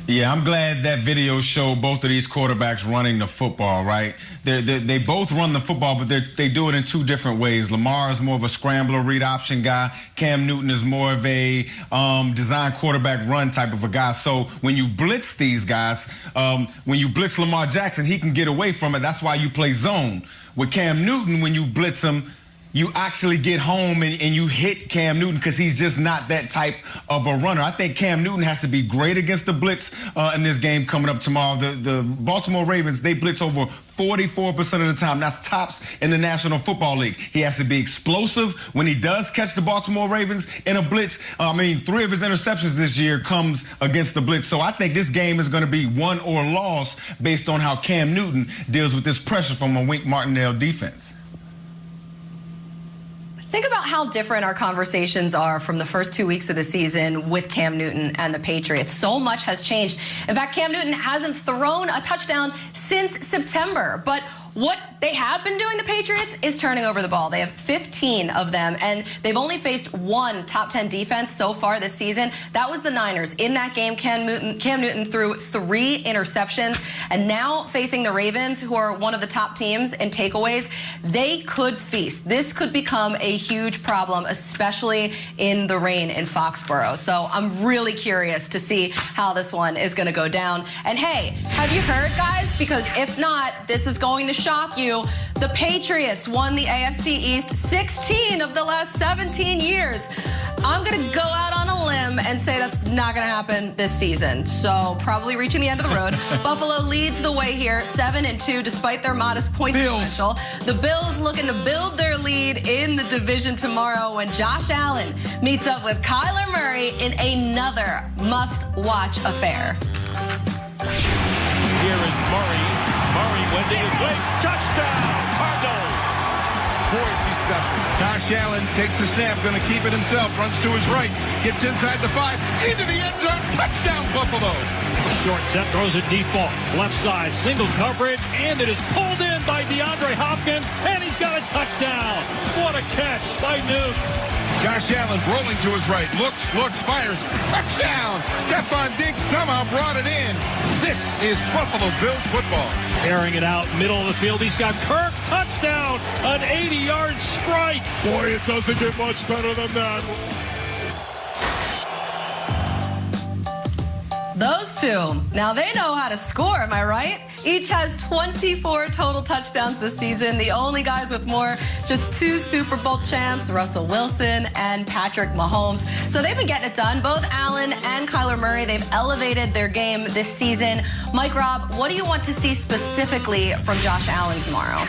Yeah, I'm glad that video showed both of these quarterbacks running the football, right? They both run the football, but they do it in two different ways. Lamar is more of a scrambler, read option guy. Cam Newton is more of a design quarterback run type of a guy. So when you blitz these guys, when you blitz Lamar Jackson, he can get away from it. That's why you play zone. With Cam Newton, when you blitz him, you actually get home and you hit Cam Newton because he's just not that type of a runner. I think Cam Newton has to be great against the blitz in this game coming up tomorrow. The Baltimore Ravens, they blitz over 44% of the time. That's tops in the National Football League. He has to be explosive when he does catch the Baltimore Ravens in a blitz. I mean, 3 of his interceptions this year comes against the blitz. So I think this game is going to be won or lost based on how Cam Newton deals with this pressure from a Wink Martindale defense. Think about how different our conversations are from the first 2 weeks of the season with Cam Newton and the Patriots. So much has changed. In fact, Cam Newton hasn't thrown a touchdown since September. But what they have been doing, the Patriots, is turning over the ball. They have 15 of them, and they've only faced one top 10 defense so far this season. That was the Niners. In that game, Cam Newton threw 3 interceptions, and now facing the Ravens, who are one of the top teams in takeaways, they could feast. This could become a huge problem, especially in the rain in Foxborough. So I'm really curious to see how this one is going to go down. And hey, have you heard, guys? Because if not, this is going to shock you. The Patriots won the AFC East 16 of the last 17 years. I'm going to go out on a limb and say that's not going to happen this season. So probably reaching the end of the road. Buffalo leads the way here, 7-2, despite their modest point differential. The Bills looking to build their lead in the division tomorrow when Josh Allen meets up with Kyler Murray in another must-watch affair. Here is Murray. Murray wending his way. Touchdown, Cardinals. Boy, is he special. Josh Allen takes the snap, going to keep it himself, runs to his right, gets inside the 5, into the end zone, touchdown Buffalo. Short set, throws a deep ball. Left side, single coverage, and it is pulled in by DeAndre Hopkins, and he's got a touchdown. What a catch by Newton. Josh Allen rolling to his right, looks, fires, touchdown! Stephon Diggs somehow brought it in. This is Buffalo Bills football. Airing it out, middle of the field, he's got Kirk, touchdown, an 80-yard strike. Boy, it doesn't get much better than that. Those two, now they know how to score, am I right? Each has 24 total touchdowns this season. The only guys with more, just 2 Super Bowl champs, Russell Wilson and Patrick Mahomes. So they've been getting it done. Both Allen and Kyler Murray, they've elevated their game this season. Mike, Rob, what do you want to see specifically from Josh Allen tomorrow?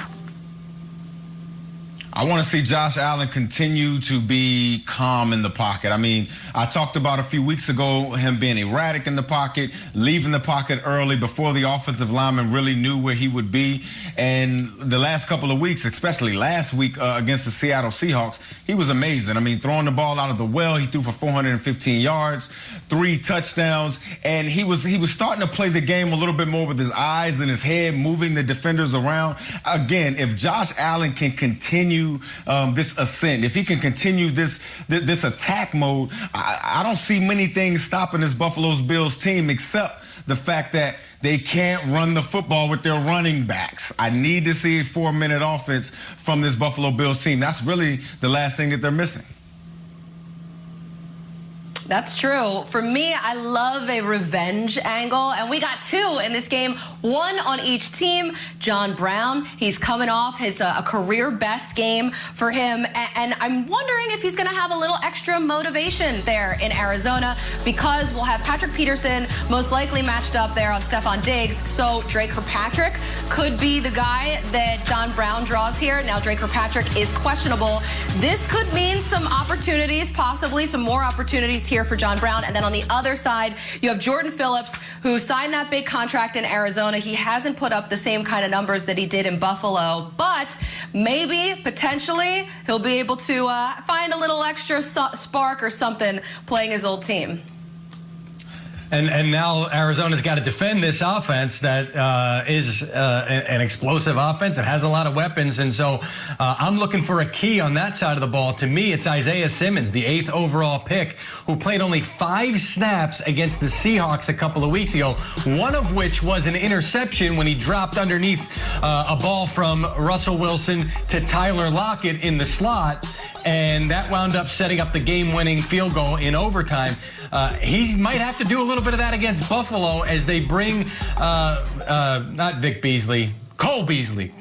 I want to see Josh Allen continue to be calm in the pocket. I mean, I talked about a few weeks ago him being erratic in the pocket, leaving the pocket early before the offensive lineman really knew where he would be. And the last couple of weeks, especially last week against the Seattle Seahawks, he was amazing. I mean, throwing the ball out of the well, he threw for 415 yards, 3 touchdowns, and he was starting to play the game a little bit more with his eyes and his head, moving the defenders around. Again, if Josh Allen can continue this ascent, if he can continue this attack mode, I don't see many things stopping this Buffalo Bills team except the fact that they can't run the football with their running backs. I need to see a 4-minute offense from this Buffalo Bills team. That's really the last thing that they're missing. That's true. For me, I love a revenge angle, and we got 2 in this game, 1 on each team. John Brown, he's coming off his a career best game for him, and I'm wondering if he's going to have a little extra motivation there in Arizona because we'll have Patrick Peterson most likely matched up there on Stephon Diggs, so Drake Kirkpatrick could be the guy that John Brown draws here. Now, Drake Kirkpatrick is questionable. This could mean some opportunities, possibly some more opportunities here for John Brown. And then on the other side, you have Jordan Phillips, who signed that big contract in Arizona. He hasn't put up the same kind of numbers that he did in Buffalo, but maybe, potentially, he'll be able to find a little extra spark or something playing his old team. And now Arizona's got to defend this offense that is an explosive offense that has a lot of weapons. And so I'm looking for a key on that side of the ball. To me, it's Isaiah Simmons, the 8th overall pick, who played only 5 snaps against the Seahawks a couple of weeks ago, one of which was an interception when he dropped underneath a ball from Russell Wilson to Tyler Lockett in the slot. And that wound up setting up the game-winning field goal in overtime. He might have to do a little bit of that against Buffalo as they bring, not Vic Beasley, Cole Beasley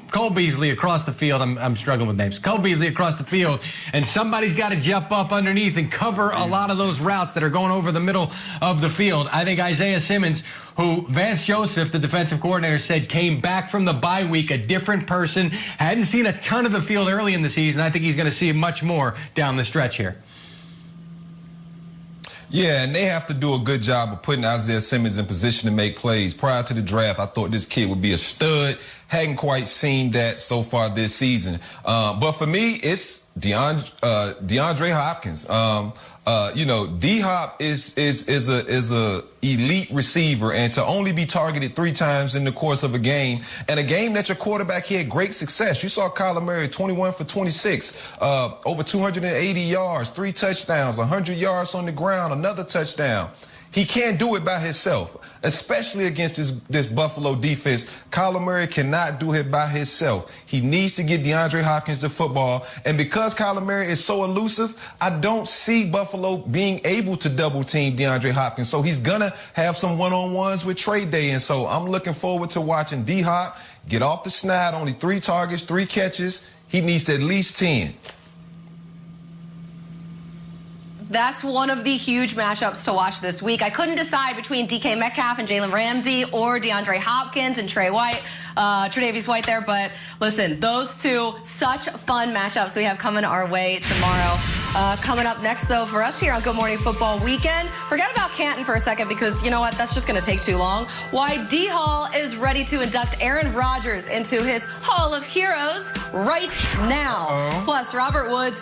across the field. I'm struggling with names. Cole Beasley across the field, and somebody's got to jump up underneath and cover a lot of those routes that are going over the middle of the field. I think Isaiah Simmons, who Vance Joseph, the defensive coordinator, said came back from the bye week, a different person, hadn't seen a ton of the field early in the season. I think he's going to see much more down the stretch here. Yeah, and they have to do a good job of putting Isaiah Simmons in position to make plays. Prior to the draft, I thought this kid would be a stud. Hadn't quite seen that so far this season. But for me, it's DeAndre Hopkins. D-Hop is a elite receiver, and to only be targeted 3 times in the course of a game, and a game that your quarterback had great success. You saw Kyler Murray 21 for 26, over 280 yards, 3 touchdowns, 100 yards on the ground, another touchdown. He can't do it by himself, especially against this Buffalo defense. Kyler Murray cannot do it by himself. He needs to get DeAndre Hopkins the football. And because Kyler Murray is so elusive, I don't see Buffalo being able to double team DeAndre Hopkins. So he's going to have some one-on-ones with trade day. And so I'm looking forward to watching D-Hop get off the snide, only 3 targets, 3 catches. He needs at least 10. That's one of the huge matchups to watch this week. I couldn't decide between DK Metcalf and Jalen Ramsey or DeAndre Hopkins and Tre'Davious White there. But listen, those two, such fun matchups we have coming our way tomorrow. Coming up next, though, for us here on Good Morning Football Weekend, forget about Canton for a second because, you know what, that's just going to take too long. Why D-Hall is ready to induct Aaron Rodgers into his Hall of Heroes right now. Plus, Robert Woods